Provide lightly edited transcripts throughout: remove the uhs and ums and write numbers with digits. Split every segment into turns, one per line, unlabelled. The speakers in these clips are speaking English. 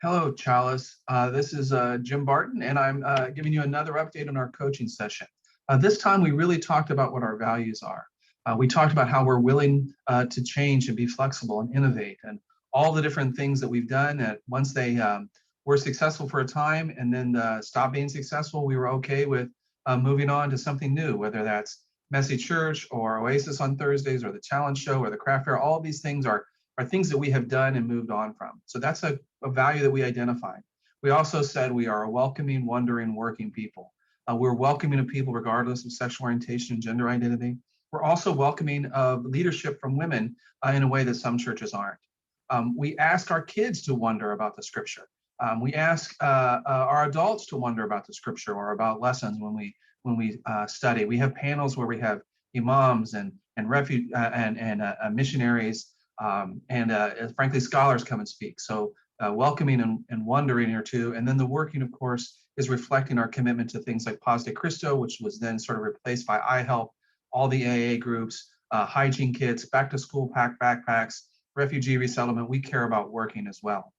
Hello, Chalice. This is Jim Barton, and I'm giving you another update on our coaching session. This time, we really talked about what our values are. We talked about how we're willing to change and be flexible and innovate, and all the different things that we've done. That once they were successful for a time and then stopped being successful, we were okay with moving on to something new, whether that's Messy Church or Oasis on Thursdays or the Challenge Show or the Craft Fair. All of these things are things that we have done and moved on from. So that's a value that we identified. We also said we are a welcoming, wondering, working people. We're welcoming of people regardless of sexual orientation and gender identity. We're also welcoming of leadership from women in a way that some churches aren't. We ask our kids to wonder about the scripture. We ask our adults to wonder about the scripture or about lessons when we study. We have panels where we have imams and missionaries and frankly, scholars come and speak. So welcoming and wondering or two. And then the working, of course, is reflecting our commitment to things like Paz de Cristo, which was then sort of replaced by iHelp, all the AA groups, hygiene kits, back to school backpacks, refugee resettlement. We care about working as well.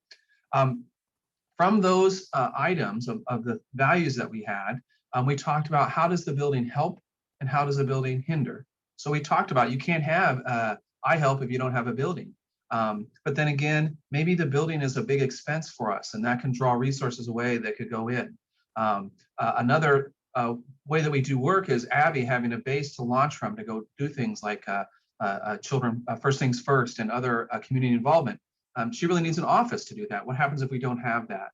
From those items of the values that we had, we talked about how does the building help and how does the building hinder. So we talked about you can't have iHelp if you don't have a building. But then again, maybe the building is a big expense for us and that can draw resources away that could go in. Another way that we do work is Abby having a base to launch from to go do things like children First Things First and other community involvement. She really needs an office to do that. What happens if we don't have that?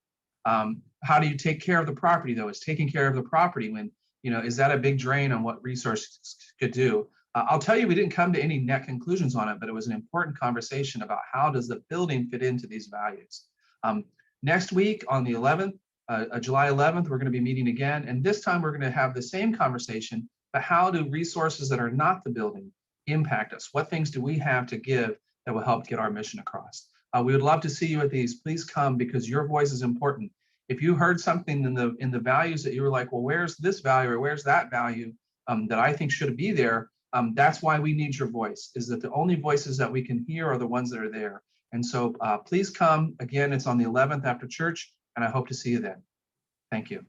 How do you take care of the property though? Is taking care of the property when, is that a big drain on what resources could do? I'll tell you, we didn't come to any net conclusions on it, but it was an important conversation about how does the building fit into these values. Next week on the 11th, July 11th, we're going to be meeting again. And this time we're going to have the same conversation, but how do resources that are not the building impact us? What things do we have to give that will help get our mission across? We would love to see you at these. Please come because your voice is important. If you heard something in the values that you were like, well, where's this value or where's that value that I think should be there? That's why we need your voice, is that the only voices that we can hear are the ones that are there. And so please come. Again, it's on the 11th after church, and I hope to see you then. Thank you.